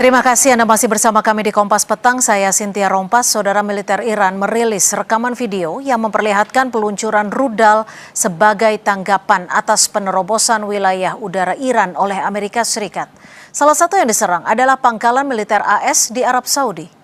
Terima kasih Anda masih bersama kami di Kompas Petang. Saya Cynthia Rompas. Saudara militer Iran merilis rekaman video yang memperlihatkan peluncuran rudal sebagai tanggapan atas penerobosan wilayah udara Iran oleh Amerika Serikat. Salah satu yang diserang adalah pangkalan militer AS di Arab Saudi.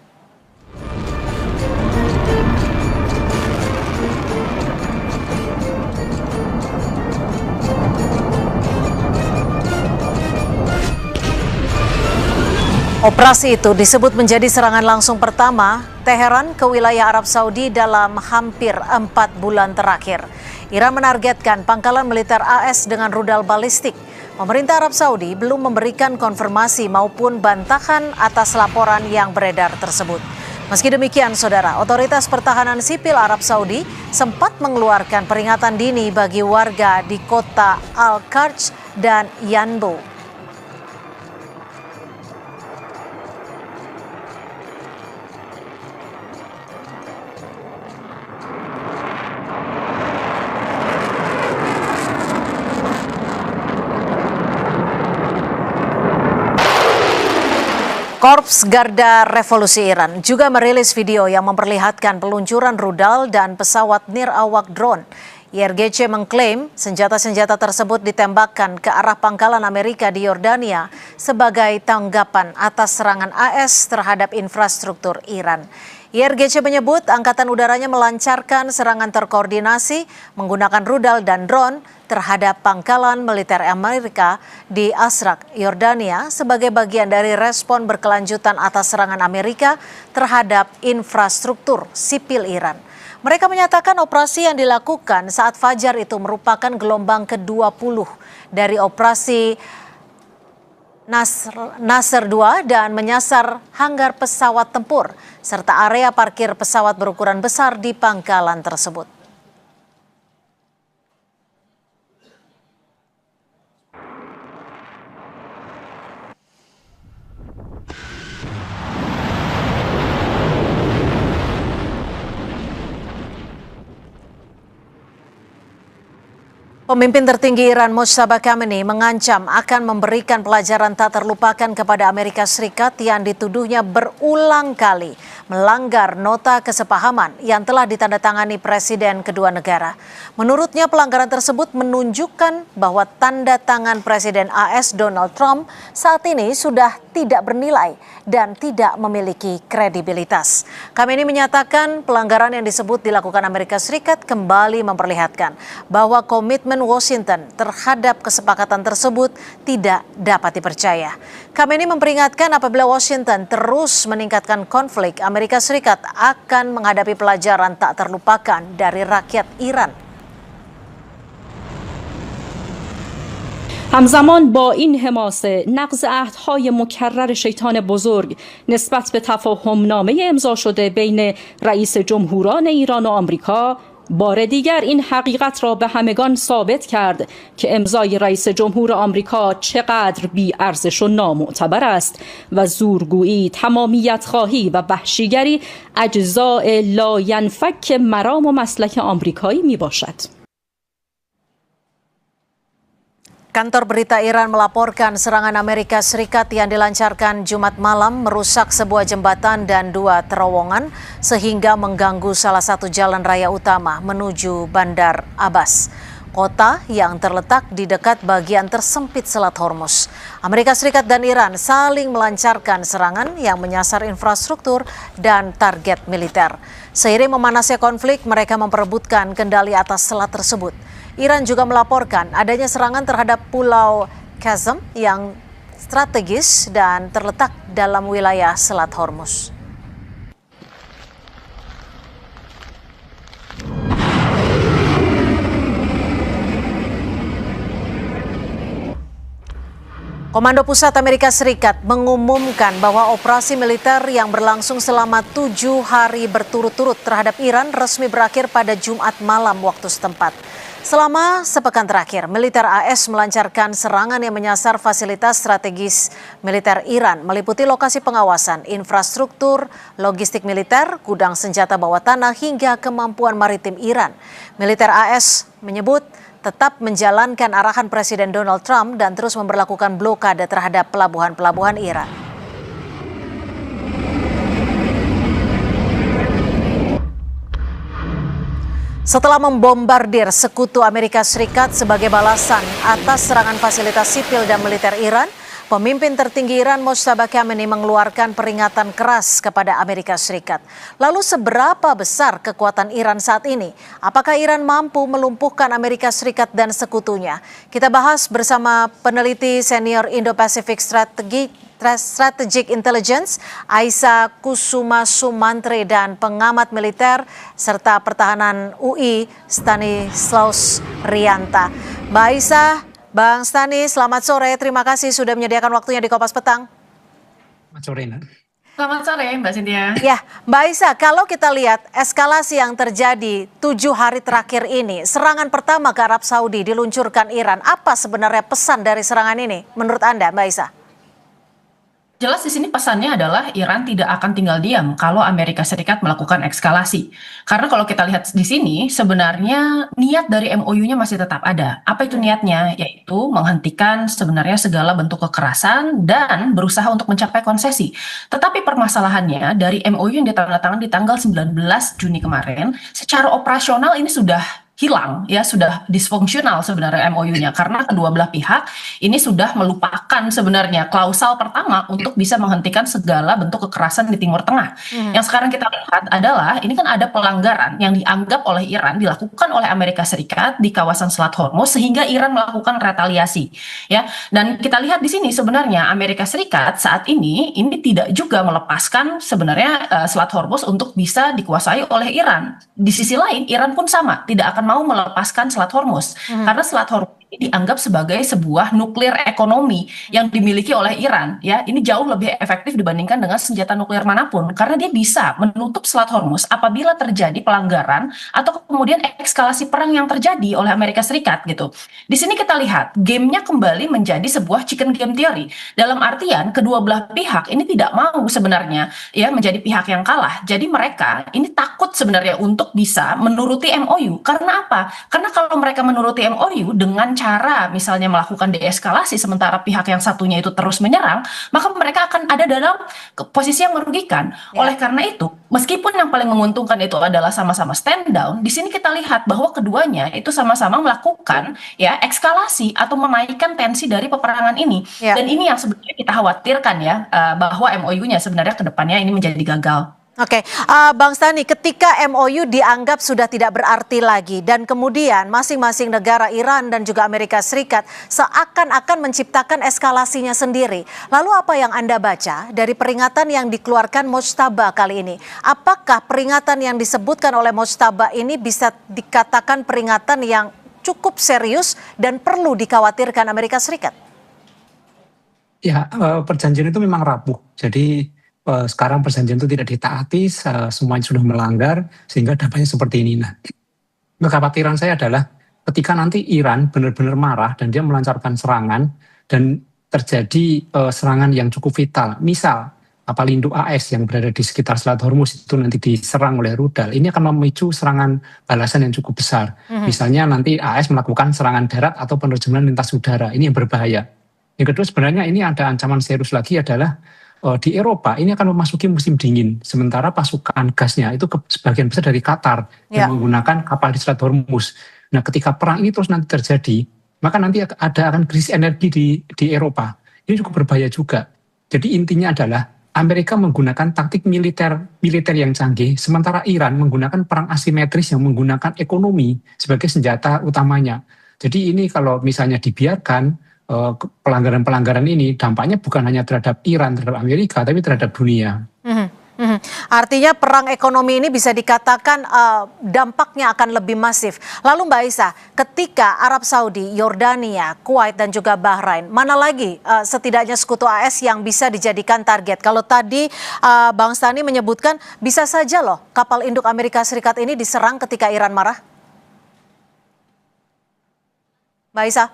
Operasi itu disebut menjadi serangan langsung pertama Teheran ke wilayah Arab Saudi dalam hampir 4 bulan terakhir. Iran menargetkan pangkalan militer AS dengan rudal balistik. Pemerintah Arab Saudi belum memberikan konfirmasi maupun bantahan atas laporan yang beredar tersebut. Meski demikian, saudara, otoritas pertahanan sipil Arab Saudi sempat mengeluarkan peringatan dini bagi warga di kota Al-Qarj dan Yanbu. Korps Garda Revolusi Iran juga merilis video yang memperlihatkan peluncuran rudal dan pesawat nirawak drone. IRGC mengklaim senjata-senjata tersebut ditembakkan ke arah pangkalan Amerika di Yordania sebagai tanggapan atas serangan AS terhadap infrastruktur Iran. IRGC menyebut angkatan udaranya melancarkan serangan terkoordinasi menggunakan rudal dan drone terhadap pangkalan militer Amerika di Azraq, Yordania sebagai bagian dari respon berkelanjutan atas serangan Amerika terhadap infrastruktur sipil Iran. Mereka menyatakan operasi yang dilakukan saat fajar itu merupakan gelombang ke-20 dari operasi Nasr 2 dan menyasar hanggar pesawat tempur serta area parkir pesawat berukuran besar di pangkalan tersebut. Pemimpin tertinggi Iran Mojtaba Khamenei mengancam akan memberikan pelajaran tak terlupakan kepada Amerika Serikat yang dituduhnya berulang kali melanggar nota kesepahaman yang telah ditandatangani presiden kedua negara. Menurutnya pelanggaran tersebut menunjukkan bahwa tanda tangan Presiden AS Donald Trump saat ini sudah tidak bernilai dan tidak memiliki kredibilitas. Khamenei menyatakan pelanggaran yang disebut dilakukan Amerika Serikat kembali memperlihatkan bahwa komitmen Washington terhadap kesepakatan tersebut tidak dapat dipercaya. Khamenei memperingatkan apabila Washington terus meningkatkan konflik, Amerika Serikat akan menghadapi pelajaran tak terlupakan dari rakyat Iran. همزمان با این حماسه نقض عهدهای مکرر شیطان بزرگ نسبت به تفاهمنامه امضا شده بین رئیس جمهوران ایران و آمریکا بار دیگر این حقیقت را به همگان ثابت کرد که امضای رئیس جمهور آمریکا چقدر بی‌ارزش و نامعتبر است و زورگویی، تمامیت خواهی و وحشیگری اجزاء لاینفک مرام و مسلک آمریکایی می باشد. Kantor berita Iran melaporkan serangan Amerika Serikat yang dilancarkan Jumat malam merusak sebuah jembatan dan 2 terowongan sehingga mengganggu salah satu jalan raya utama menuju Bandar Abbas, kota yang terletak di dekat bagian tersempit Selat Hormuz. Amerika Serikat dan Iran saling melancarkan serangan yang menyasar infrastruktur dan target militer. Seiring memanasnya konflik, mereka memperebutkan kendali atas selat tersebut. Iran juga melaporkan adanya serangan terhadap Pulau Qasem yang strategis dan terletak dalam wilayah Selat Hormuz. Komando Pusat Amerika Serikat mengumumkan bahwa operasi militer yang berlangsung selama 7 hari berturut-turut terhadap Iran resmi berakhir pada Jumat malam waktu setempat. Selama sepekan terakhir, militer AS melancarkan serangan yang menyasar fasilitas strategis militer Iran, meliputi lokasi pengawasan, infrastruktur, logistik militer, gudang senjata bawah tanah, hingga kemampuan maritim Iran. Militer AS menyebut tetap menjalankan arahan Presiden Donald Trump dan terus memberlakukan blokade terhadap pelabuhan-pelabuhan Iran. Setelah membombardir sekutu Amerika Serikat sebagai balasan atas serangan fasilitas sipil dan militer Iran, pemimpin tertinggi Iran Mojtaba Khamenei mengeluarkan peringatan keras kepada Amerika Serikat. Lalu seberapa besar kekuatan Iran saat ini? Apakah Iran mampu melumpuhkan Amerika Serikat dan sekutunya? Kita bahas bersama peneliti senior Indo-Pacific Strategic Intelligence, Aisa Kusuma Sumantri, dan pengamat militer serta pertahanan UI, Stanislaus Rianta. Mbak Aisa, Bang Stani, selamat sore. Terima kasih sudah menyediakan waktunya di Kompas Petang. Selamat sore, Nak. Selamat sore, Mbak Cynthia. Ya, Mbak Aisa, kalau kita lihat eskalasi yang terjadi 7 hari terakhir ini, serangan pertama ke Arab Saudi diluncurkan Iran. Apa sebenarnya pesan dari serangan ini menurut Anda, Mbak Aisa? Jelas di sini pesannya adalah Iran tidak akan tinggal diam kalau Amerika Serikat melakukan eskalasi. Karena kalau kita lihat di sini, sebenarnya niat dari MOU-nya masih tetap ada. Apa itu niatnya? Yaitu menghentikan sebenarnya segala bentuk kekerasan dan berusaha untuk mencapai konsesi. Tetapi permasalahannya dari MOU yang ditandatangani di tanggal 19 Juni kemarin, secara operasional ini sudah hilang, ya, sudah disfungsional sebenarnya MOU-nya, karena kedua belah pihak ini sudah melupakan sebenarnya klausal pertama untuk bisa menghentikan segala bentuk kekerasan di Timur Tengah. Yang sekarang kita lihat adalah ini kan ada pelanggaran yang dianggap oleh Iran dilakukan oleh Amerika Serikat di kawasan Selat Hormuz sehingga Iran melakukan retaliasi, ya. Dan kita lihat di sini sebenarnya Amerika Serikat saat ini tidak juga melepaskan sebenarnya Selat Hormuz untuk bisa dikuasai oleh Iran. Di sisi lain Iran pun sama, tidak akan mau melepaskan Selat Hormuz karena Selat Hormuz ini dianggap sebagai sebuah nuklir ekonomi yang dimiliki oleh Iran, ya. Ini jauh lebih efektif dibandingkan dengan senjata nuklir manapun karena dia bisa menutup Selat Hormuz apabila terjadi pelanggaran atau kemudian eskalasi perang yang terjadi oleh Amerika Serikat gitu. Di sini kita lihat gamenya kembali menjadi sebuah chicken game theory, dalam artian kedua belah pihak ini tidak mau sebenarnya, ya, menjadi pihak yang kalah. Jadi mereka ini takut sebenarnya untuk bisa menuruti MOU. Karena apa? Karena kalau mereka menuruti MOU dengan cara misalnya melakukan deeskalasi sementara pihak yang satunya itu terus menyerang, maka mereka akan ada dalam posisi yang merugikan. Oleh karena itu, meskipun yang paling menguntungkan itu adalah sama-sama stand down, di sini kita lihat bahwa keduanya itu sama-sama melakukan, ya, eskalasi atau menaikkan tensi dari peperangan ini. Dan ini yang sebenarnya kita khawatirkan, ya, bahwa MOU-nya sebenarnya ke depannya ini menjadi gagal. Oke, Bang Stani, ketika MOU dianggap sudah tidak berarti lagi dan kemudian masing-masing negara Iran dan juga Amerika Serikat seakan-akan menciptakan eskalasinya sendiri. Lalu apa yang Anda baca dari peringatan yang dikeluarkan Mojtaba kali ini? Apakah peringatan yang disebutkan oleh Mojtaba ini bisa dikatakan peringatan yang cukup serius dan perlu dikhawatirkan Amerika Serikat? Ya, perjanjian itu memang rapuh. Jadi sekarang perjanjian itu tidak ditaati, semuanya sudah melanggar, sehingga dampaknya seperti ini. Nah, kekhawatiran saya adalah ketika nanti Iran benar-benar marah dan dia melancarkan serangan dan terjadi serangan yang cukup vital. Misal kapal induk AS yang berada di sekitar Selat Hormuz itu nanti diserang oleh rudal, ini akan memicu serangan balasan yang cukup besar. Misalnya nanti AS melakukan serangan darat atau penerjemahan lintas udara, ini yang berbahaya. Yang kedua sebenarnya ini ada ancaman serius lagi adalah di Eropa ini akan memasuki musim dingin, sementara pasukan gasnya itu sebagian besar dari Qatar yang menggunakan kapal di Selat Hormuz. Nah, ketika perang ini terus nanti terjadi, maka nanti akan krisis energi di Eropa. Ini cukup berbahaya juga. Jadi intinya adalah Amerika menggunakan taktik militer yang canggih, sementara Iran menggunakan perang asimetris yang menggunakan ekonomi sebagai senjata utamanya. Jadi ini kalau misalnya dibiarkan, pelanggaran-pelanggaran ini dampaknya bukan hanya terhadap Iran, terhadap Amerika, tapi terhadap dunia. Artinya perang ekonomi ini bisa dikatakan dampaknya akan lebih masif. Lalu Mbak Aisa, ketika Arab Saudi, Yordania, Kuwait dan juga Bahrain, mana lagi setidaknya sekutu AS yang bisa dijadikan target? Kalau tadi Bang Stani menyebutkan bisa saja loh kapal induk Amerika Serikat ini diserang ketika Iran marah. Mbak Aisa?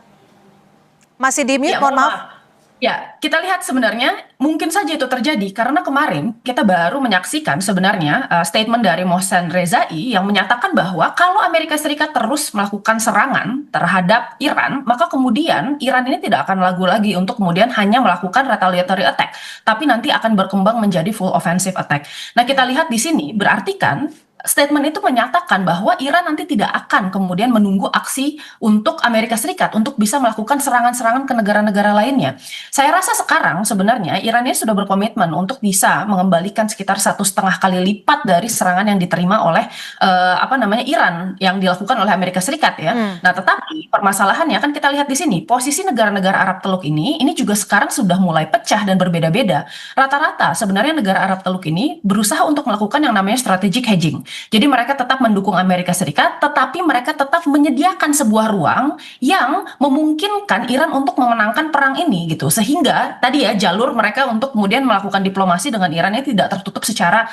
Masih di mute, mohon maaf. Ya, kita lihat sebenarnya mungkin saja itu terjadi karena kemarin kita baru menyaksikan sebenarnya statement dari Mohsen Rezai yang menyatakan bahwa kalau Amerika Serikat terus melakukan serangan terhadap Iran, maka kemudian Iran ini tidak akan ragu lagi untuk kemudian hanya melakukan retaliatory attack, tapi nanti akan berkembang menjadi full offensive attack. Nah, kita lihat di sini berarti kan statement itu menyatakan bahwa Iran nanti tidak akan kemudian menunggu aksi untuk Amerika Serikat untuk bisa melakukan serangan-serangan ke negara-negara lainnya. Saya rasa sekarang sebenarnya Iran ini sudah berkomitmen untuk bisa mengembalikan sekitar 1,5 kali lipat dari serangan yang diterima oleh Iran yang dilakukan oleh Amerika Serikat ya. Nah, tetapi permasalahannya kan kita lihat di sini posisi negara-negara Arab Teluk ini juga sekarang sudah mulai pecah dan berbeda-beda. Rata-rata sebenarnya negara Arab Teluk ini berusaha untuk melakukan yang namanya strategic hedging. Jadi mereka tetap mendukung Amerika Serikat, tetapi mereka tetap menyediakan sebuah ruang yang memungkinkan Iran untuk memenangkan perang ini gitu. Sehingga tadi ya jalur mereka untuk kemudian melakukan diplomasi dengan Iran ini tidak tertutup secara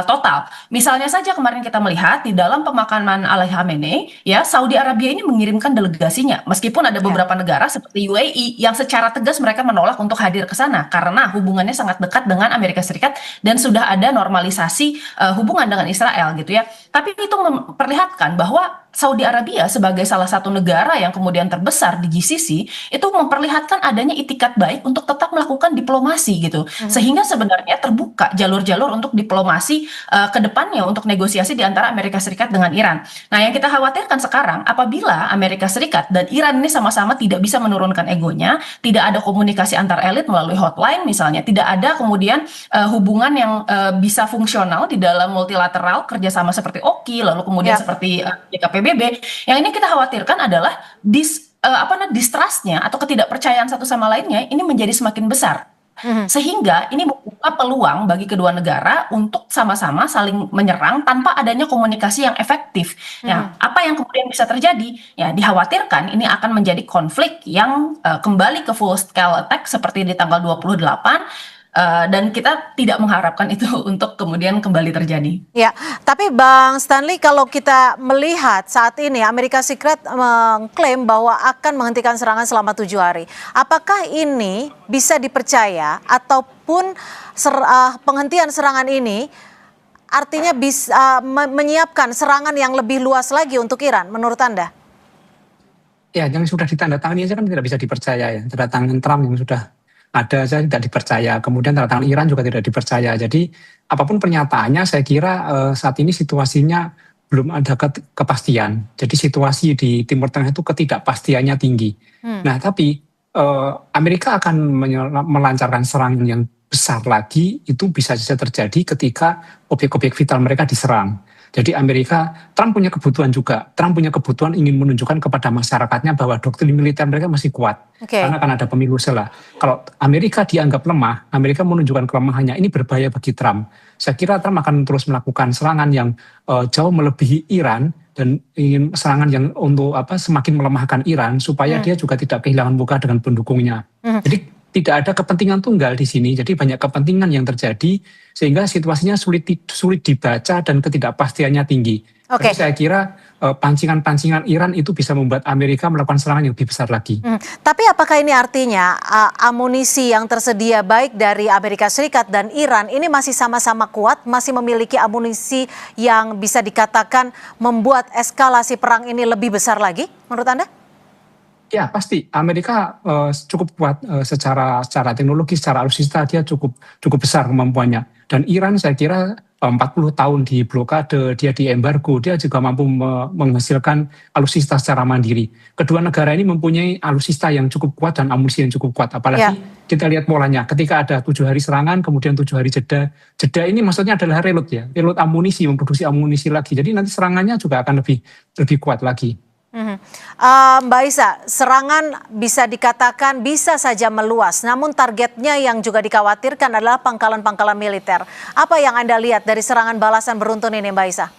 total. Misalnya saja kemarin kita melihat di dalam pemakaman Ali Khamenei, ya Saudi Arabia ini mengirimkan delegasinya. Meskipun ada beberapa negara seperti UAE yang secara tegas mereka menolak untuk hadir ke sana karena hubungannya sangat dekat dengan Amerika Serikat dan sudah ada normalisasi hubungan dengan Israel gitu ya. Tapi itu memperlihatkan bahwa Saudi Arabia sebagai salah satu negara yang kemudian terbesar di GCC itu memperlihatkan adanya itikat baik untuk tetap melakukan diplomasi gitu. Sehingga sebenarnya terbuka jalur-jalur untuk diplomasi ke depannya untuk negosiasi di antara Amerika Serikat dengan Iran. Nah, yang kita khawatirkan sekarang apabila Amerika Serikat dan Iran ini sama-sama tidak bisa menurunkan egonya, tidak ada komunikasi antar elit melalui hotline misalnya, tidak ada kemudian hubungan yang bisa fungsional di dalam multilateral kerjasama seperti OKI lalu kemudian seperti PBB, yang ini kita khawatirkan adalah distrustnya atau ketidakpercayaan satu sama lainnya ini menjadi semakin besar. Sehingga ini membuka peluang bagi kedua negara untuk sama-sama saling menyerang tanpa adanya komunikasi yang efektif. Nah, apa yang kemudian bisa terjadi? Ya, dikhawatirkan ini akan menjadi konflik yang kembali ke full scale attack seperti di tanggal 28. Dan kita tidak mengharapkan itu untuk kemudian kembali terjadi. Ya, tapi Bang Stanley, kalau kita melihat saat ini Amerika Serikat mengklaim bahwa akan menghentikan serangan selama 7 hari. Apakah ini bisa dipercaya ataupun penghentian serangan ini artinya bisa menyiapkan serangan yang lebih luas lagi untuk Iran menurut Anda? Ya, yang sudah ditandatangani aja kan tidak bisa dipercaya ya. Tanda tangan Trump yang sudah ada saja tidak dipercaya, kemudian tanda tangan Iran juga tidak dipercaya. Jadi apapun pernyataannya saya kira saat ini situasinya belum ada kepastian. Jadi situasi di Timur Tengah itu ketidakpastiannya tinggi. Nah tapi Amerika akan melancarkan serangan yang besar lagi, itu bisa saja terjadi ketika objek-objek vital mereka diserang. Jadi Trump punya kebutuhan juga. Trump punya kebutuhan ingin menunjukkan kepada masyarakatnya bahwa doktrin militer mereka masih kuat. Karena akan ada pemilu setelah. Kalau Amerika dianggap lemah, Amerika menunjukkan kelemahannya, ini berbahaya bagi Trump. Saya kira Trump akan terus melakukan serangan yang jauh melebihi Iran dan ingin serangan yang untuk semakin melemahkan Iran supaya dia juga tidak kehilangan muka dengan pendukungnya. Jadi tidak ada kepentingan tunggal di sini, jadi banyak kepentingan yang terjadi sehingga situasinya sulit dibaca dan ketidakpastiannya tinggi. Tapi saya kira pancingan-pancingan Iran itu bisa membuat Amerika melakukan serangan yang lebih besar lagi. Tapi apakah ini artinya amunisi yang tersedia baik dari Amerika Serikat dan Iran ini masih sama-sama kuat, masih memiliki amunisi yang bisa dikatakan membuat eskalasi perang ini lebih besar lagi menurut Anda? Ya pasti Amerika cukup kuat secara teknologi, secara alutsista dia cukup besar kemampuannya. Dan Iran saya kira 40 tahun di blokade, dia di embargo, dia juga mampu menghasilkan alutsista secara mandiri. Kedua negara ini mempunyai alutsista yang cukup kuat dan amunisi yang cukup kuat. Apalagi kita lihat polanya, ketika ada 7 hari serangan, kemudian 7 hari jeda. Jeda ini maksudnya adalah reload ya, reload amunisi, memproduksi amunisi lagi. Jadi nanti serangannya juga akan lebih kuat lagi. Mbak Isa, serangan bisa dikatakan bisa saja meluas, namun targetnya yang juga dikhawatirkan adalah pangkalan-pangkalan militer. Apa yang Anda lihat dari serangan balasan beruntun ini, Mbak Isa?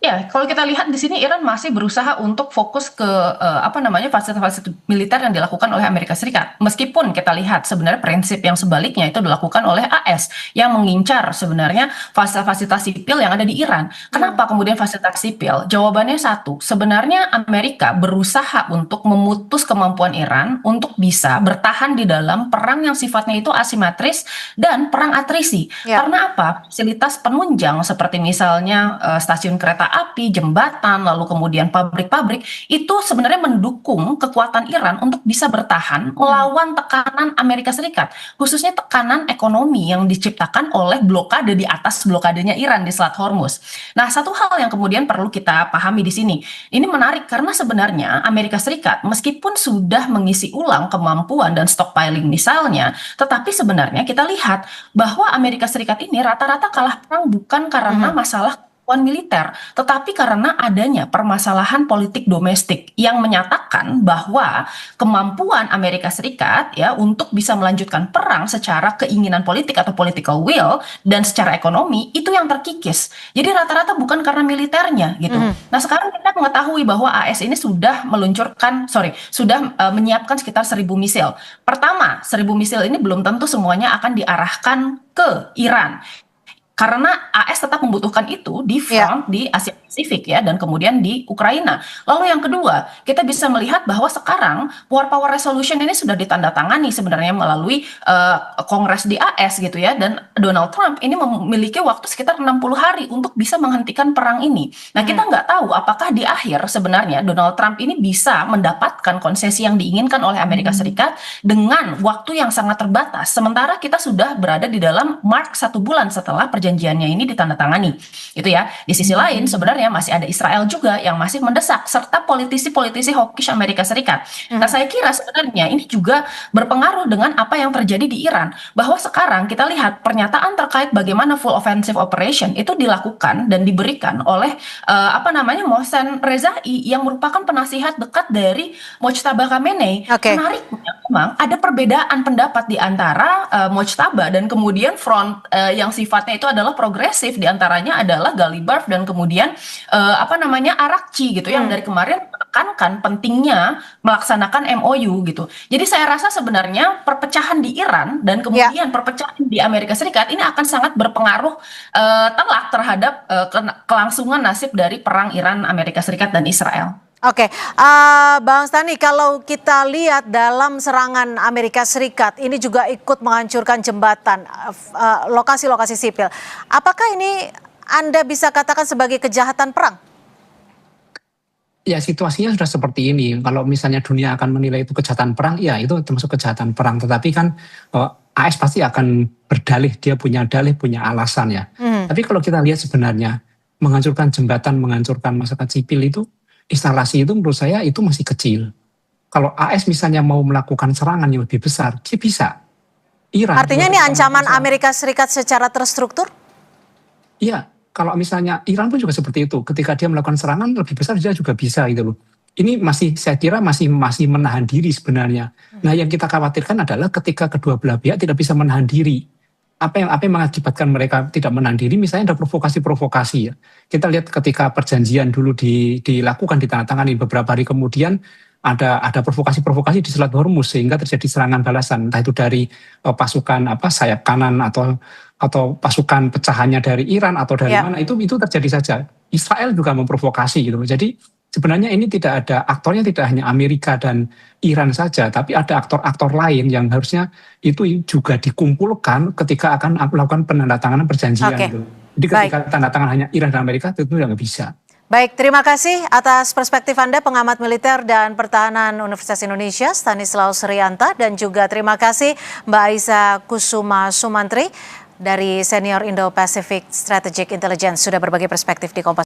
Ya, kalau kita lihat di sini Iran masih berusaha untuk fokus ke fasilitas-fasilitas militer yang dilakukan oleh Amerika Serikat. Meskipun kita lihat sebenarnya prinsip yang sebaliknya itu dilakukan oleh AS yang mengincar sebenarnya fasilitas sipil yang ada di Iran. Kenapa kemudian fasilitas sipil? Jawabannya satu, sebenarnya Amerika berusaha untuk memutus kemampuan Iran untuk bisa bertahan di dalam perang yang sifatnya itu asimetris dan perang atrisi. Karena apa? Fasilitas penunjang seperti misalnya stasiun kereta api, jembatan, lalu kemudian pabrik-pabrik, itu sebenarnya mendukung kekuatan Iran untuk bisa bertahan melawan tekanan Amerika Serikat, khususnya tekanan ekonomi yang diciptakan oleh blokade di atas blokadenya Iran di Selat Hormuz. Nah, satu hal yang kemudian perlu kita pahami di sini, ini menarik karena sebenarnya Amerika Serikat meskipun sudah mengisi ulang kemampuan dan stockpiling misalnya, tetapi sebenarnya kita lihat bahwa Amerika Serikat ini rata-rata kalah perang bukan karena masalah kemampuan militer, tetapi karena adanya permasalahan politik domestik yang menyatakan bahwa kemampuan Amerika Serikat ya untuk bisa melanjutkan perang secara keinginan politik atau political will dan secara ekonomi itu yang terkikis. Jadi rata-rata bukan karena militernya gitu. Nah, sekarang kita mengetahui bahwa AS ini sudah menyiapkan sekitar 1.000 misil. Pertama, 1.000 misil ini belum tentu semuanya akan diarahkan ke Iran. Karena AS tetap membutuhkan itu di front di Asia Pasifik ya, dan kemudian di Ukraina. Lalu yang kedua, kita bisa melihat bahwa sekarang War Power Resolution ini sudah ditandatangani sebenarnya melalui Kongres di AS gitu ya, dan Donald Trump ini memiliki waktu sekitar 60 hari untuk bisa menghentikan perang ini. Nah, kita nggak tahu apakah di akhir sebenarnya Donald Trump ini bisa mendapatkan konsesi yang diinginkan oleh Amerika Serikat dengan waktu yang sangat terbatas. Sementara kita sudah berada di dalam mark 1 bulan setelah perjanjiannya ini ditandatangani, gitu ya. Di sisi lain sebenarnya masih ada Israel juga yang masih mendesak, serta politisi-politisi hawkish Amerika Serikat. Nah, saya kira sebenarnya ini juga berpengaruh dengan apa yang terjadi di Iran, bahwa sekarang kita lihat pernyataan terkait bagaimana full offensive operation itu dilakukan dan diberikan oleh Mohsen Rezai yang merupakan penasihat dekat dari Mojtaba Khamenei. Menariknya memang ada perbedaan pendapat di antara Mojtaba dan kemudian front yang sifatnya itu adalah progresif, diantaranya adalah Ghalibaf dan kemudian Arakci gitu yang dari kemarin menekankan pentingnya melaksanakan MOU gitu. Jadi saya rasa sebenarnya perpecahan di Iran dan kemudian perpecahan di Amerika Serikat ini akan sangat berpengaruh telak terhadap kelangsungan nasib dari perang Iran, Amerika Serikat dan Israel. Oke, Bang Stani, kalau kita lihat dalam serangan Amerika Serikat ini juga ikut menghancurkan jembatan, lokasi-lokasi sipil. Apakah ini Anda bisa katakan sebagai kejahatan perang? Ya, situasinya sudah seperti ini. Kalau misalnya dunia akan menilai itu kejahatan perang, ya itu termasuk kejahatan perang. Tetapi kan AS pasti akan berdalih, dia punya dalih, punya alasan ya. Tapi kalau kita lihat sebenarnya menghancurkan jembatan, menghancurkan masyarakat sipil itu, instalasi itu menurut saya itu masih kecil. Kalau AS misalnya mau melakukan serangan yang lebih besar, dia bisa. Iran. Artinya ini ancaman Amerika Serikat secara terstruktur? Iya, kalau misalnya Iran pun juga seperti itu. Ketika dia melakukan serangan lebih besar, dia juga bisa gitu loh. Ini masih, saya kira masih menahan diri sebenarnya. Nah, yang kita khawatirkan adalah ketika kedua belah pihak tidak bisa menahan diri. Apa yang mengakibatkan mereka tidak menahan diri, misalnya ada provokasi-provokasi ya. Kita lihat ketika perjanjian dulu dilakukan, ditandatangani, beberapa hari kemudian ada provokasi-provokasi di Selat Hormuz sehingga terjadi serangan balasan, entah itu dari pasukan sayap kanan atau pasukan pecahannya dari Iran atau dari mana, itu terjadi saja. Israel juga memprovokasi gitu. Jadi sebenarnya ini tidak ada aktornya, tidak hanya Amerika dan Iran saja, tapi ada aktor-aktor lain yang harusnya itu juga dikumpulkan ketika akan melakukan penandatanganan perjanjian. Gitu. Jadi ketika tanda tangan hanya Iran dan Amerika itu nggak bisa. Baik, terima kasih atas perspektif Anda, pengamat militer dan pertahanan Universitas Indonesia, Stanislaus Rianta, dan juga terima kasih Mbak Aisyah Kusuma Sumantri dari Senior Indo-Pacific Strategic Intelligence sudah berbagi perspektif di Kompas.